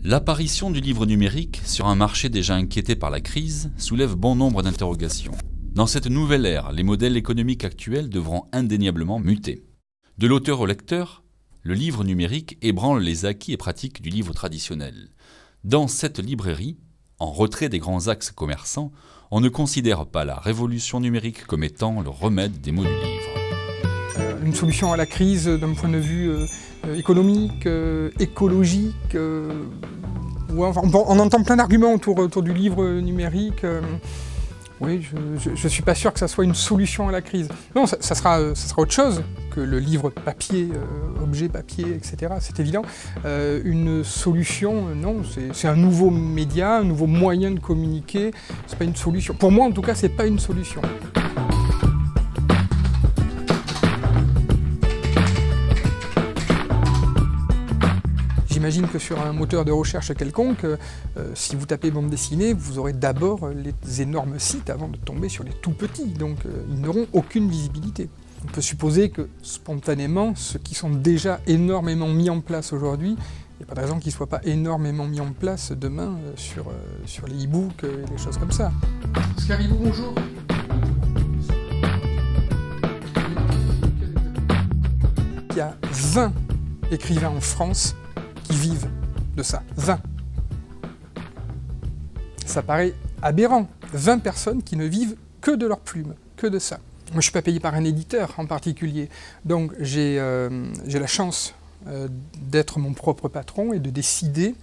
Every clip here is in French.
L'apparition du livre numérique sur un marché déjà inquiété par la crise soulève bon nombre d'interrogations. Dans cette nouvelle ère, les modèles économiques actuels devront indéniablement muter. De l'auteur au lecteur, le livre numérique ébranle les acquis et pratiques du livre traditionnel. Dans cette librairie, en retrait des grands axes commerçants, on ne considère pas la révolution numérique comme étant le remède des maux du livre. Une solution à la crise d'un point de vue économique, écologique. On entend plein d'arguments autour du livre numérique. Oui, je ne suis pas sûr que ça soit une solution à la crise. Non, ça sera autre chose que le livre papier, objet papier, etc. C'est évident. Une solution, non, c'est un nouveau média, un nouveau moyen de communiquer. C'est pas une solution. Pour moi, en tout cas, c'est pas une solution. J'imagine que sur un moteur de recherche quelconque, si vous tapez bande dessinée, vous aurez d'abord les énormes sites avant de tomber sur les tout petits, donc ils n'auront aucune visibilité. On peut supposer que spontanément, ceux qui sont déjà énormément mis en place aujourd'hui, il n'y a pas de raison qu'ils ne soient pas énormément mis en place demain sur les e-books et des choses comme ça. Scaribou, bonjour. Il y a 20 écrivains en France qui vivent de ça. 20. Ça paraît aberrant. 20 personnes qui ne vivent que de leur plume, que de ça. Moi, je ne suis pas payé par un éditeur en particulier. Donc, j'ai la chance d'être mon propre patron et de décider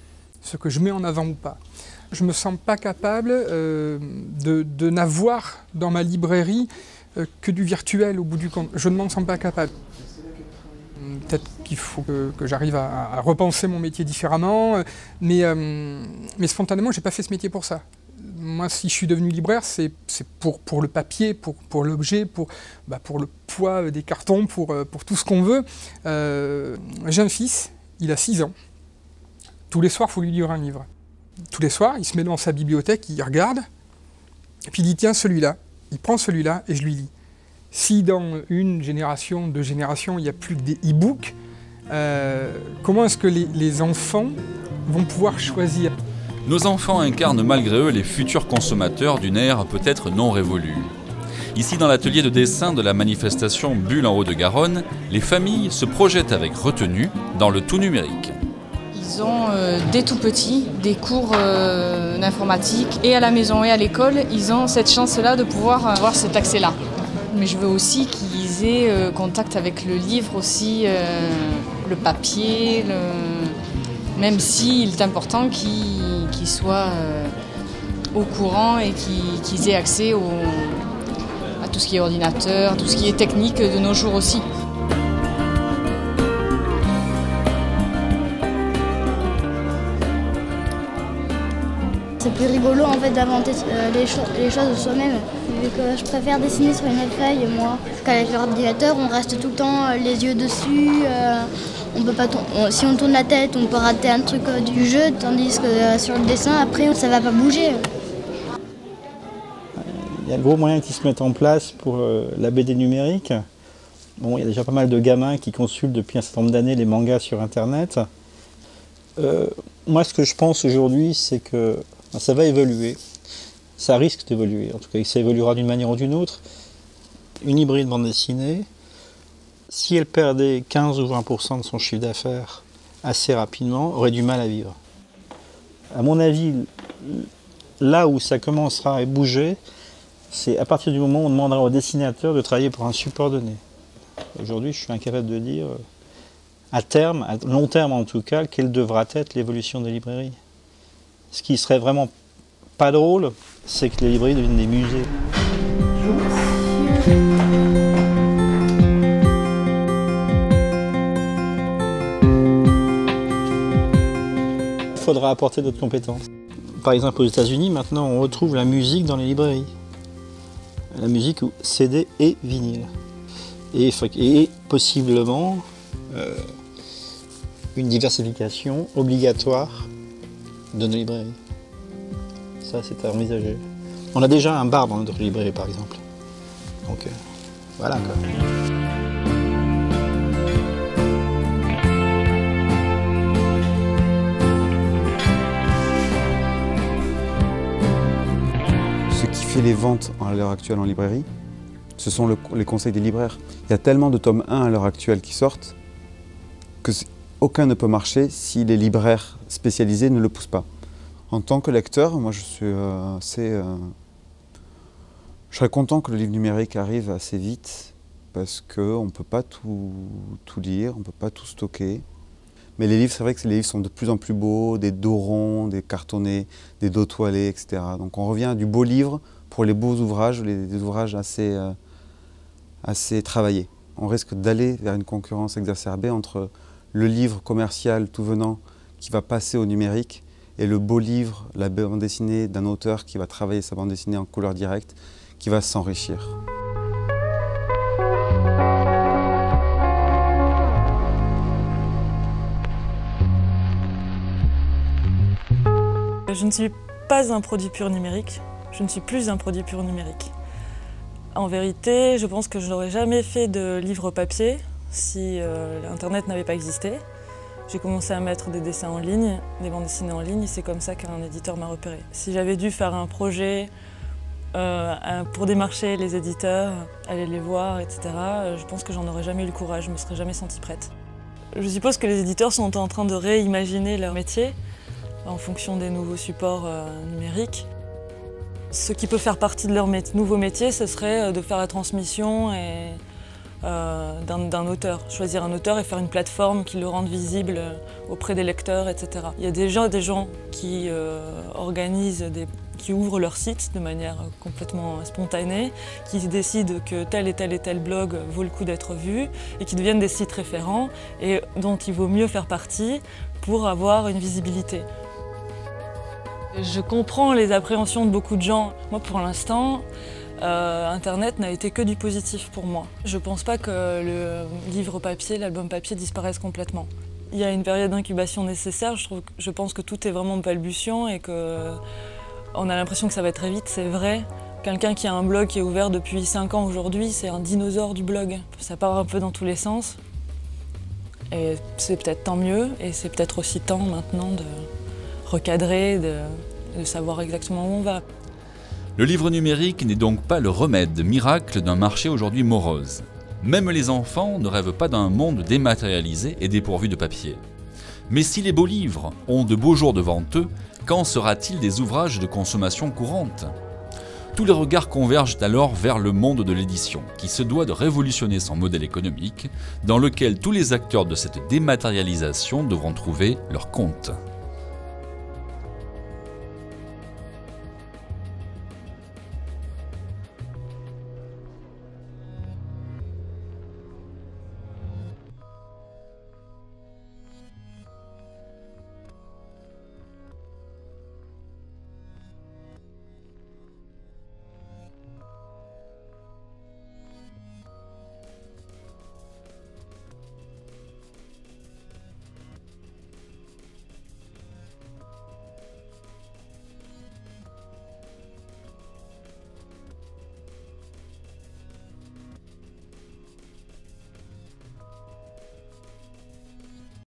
ce que je mets en avant ou pas. Je ne me sens pas capable de n'avoir dans ma librairie que du virtuel au bout du compte. Je ne m'en sens pas capable. Peut-être qu'il faut que j'arrive à repenser mon métier différemment, mais spontanément, je n'ai pas fait ce métier pour ça. Moi, si je suis devenu libraire, c'est pour le papier, pour l'objet, pour le poids des cartons, pour tout ce qu'on veut. J'ai un fils, il a 6 ans. Tous les soirs, il faut lui lire un livre. Tous les soirs, il se met devant sa bibliothèque, il regarde, et puis il dit « Tiens, celui-là ». Il prend celui-là et je lui lis. Si dans une génération, 2 générations, il n'y a plus que des e-books, comment est-ce que les enfants vont pouvoir choisir ? Nos enfants incarnent malgré eux les futurs consommateurs d'une ère peut-être non révolue. Ici, dans l'atelier de dessin de la manifestation Bulle en Haut-de-Garonne, les familles se projettent avec retenue dans le tout numérique. Ils ont dès tout petits des cours d'informatique et à la maison et à l'école. Ils ont cette chance-là de pouvoir avoir cet accès-là. Mais je veux aussi qu'ils aient contact avec le livre aussi, le papier, même s'il est important qu'ils soient au courant et qu'ils aient accès à tout ce qui est ordinateur, tout ce qui est technique de nos jours aussi. C'est plus rigolo en fait d'inventer les choses de soi-même, vu que je préfère dessiner sur une feuille moi. Parce qu'avec l'ordinateur, on reste tout le temps les yeux dessus, on peut pas si on tourne la tête, on peut rater un truc du jeu, tandis que sur le dessin, après, ça va pas bouger. Il y a de gros moyens qui se mettent en place pour la BD numérique. Bon, il y a déjà pas mal de gamins qui consultent depuis un certain nombre d'années les mangas sur Internet. Moi, ce que je pense aujourd'hui, c'est que ça va évoluer, ça risque d'évoluer, en tout cas ça évoluera d'une manière ou d'une autre. Une hybride bande dessinée, si elle perdait 15 ou 20% de son chiffre d'affaires assez rapidement, aurait du mal à vivre. À mon avis, là où ça commencera à bouger, c'est à partir du moment où on demandera au dessinateur de travailler pour un support donné. Aujourd'hui, je suis incapable de dire, à terme, à long terme en tout cas, quelle devra être l'évolution des librairies. Ce qui serait vraiment pas drôle, c'est que les librairies deviennent des musées. Il faudra apporter d'autres compétences. Par exemple, aux États-Unis, maintenant, on retrouve la musique dans les librairies. La musique CD et vinyle. Et possiblement une diversification obligatoire de nos librairies. Ça, c'est à envisager. On a déjà un bar dans notre librairie, par exemple. Donc, voilà quoi. fait les ventes à l'heure actuelle en librairie, ce sont les conseils des libraires. Il y a tellement de tomes 1 à l'heure actuelle qui sortent que aucun ne peut marcher si les libraires spécialisés ne le poussent pas. En tant que lecteur, moi je suis je serais content que le livre numérique arrive assez vite parce qu'on ne peut pas tout lire, on ne peut pas tout stocker. Mais les livres, c'est vrai que les livres sont de plus en plus beaux, des dos ronds, des cartonnés, des dos toilés, etc. Donc on revient à du beau livre pour les beaux ouvrages, des ouvrages assez travaillés. On risque d'aller vers une concurrence exacerbée entre le livre commercial tout venant qui va passer au numérique et le beau livre, la bande dessinée d'un auteur qui va travailler sa bande dessinée en couleur directe, qui va s'enrichir. Je ne suis pas un produit pur numérique, je ne suis plus un produit pur numérique. En vérité, je pense que je n'aurais jamais fait de livre papier si Internet n'avait pas existé. J'ai commencé à mettre des dessins en ligne, des bandes dessinées en ligne, et c'est comme ça qu'un éditeur m'a repéré. Si j'avais dû faire un projet pour démarcher les éditeurs, aller les voir, etc., je pense que j'en aurais jamais eu le courage, je ne me serais jamais sentie prête. Je suppose que les éditeurs sont en train de réimaginer leur métier en fonction des nouveaux supports numériques. Ce qui peut faire partie de leur nouveau métier, ce serait de faire la transmission d'un auteur. Choisir un auteur et faire une plateforme qui le rende visible auprès des lecteurs, etc. Il y a déjà des gens qui qui ouvrent leur site de manière complètement spontanée, qui décident que tel et tel blog vaut le coup d'être vu et qui deviennent des sites référents et dont il vaut mieux faire partie pour avoir une visibilité. Je comprends les appréhensions de beaucoup de gens. Moi, pour l'instant, Internet n'a été que du positif pour moi. Je ne pense pas que le livre papier, l'album papier disparaisse complètement. Il y a une période d'incubation nécessaire. Je pense que tout est vraiment balbutiant et qu'on a l'impression que ça va très vite, c'est vrai. Quelqu'un qui a un blog qui est ouvert depuis 5 ans aujourd'hui, c'est un dinosaure du blog. Ça part un peu dans tous les sens. Et c'est peut-être tant mieux, et c'est peut-être aussi temps maintenant de recadrer, de savoir exactement où on va. Le livre numérique n'est donc pas le remède miracle d'un marché aujourd'hui morose. Même les enfants ne rêvent pas d'un monde dématérialisé et dépourvu de papier. Mais si les beaux livres ont de beaux jours devant eux, quand sera-t-il des ouvrages de consommation courante ? Tous les regards convergent alors vers le monde de l'édition, qui se doit de révolutionner son modèle économique, dans lequel tous les acteurs de cette dématérialisation devront trouver leur compte.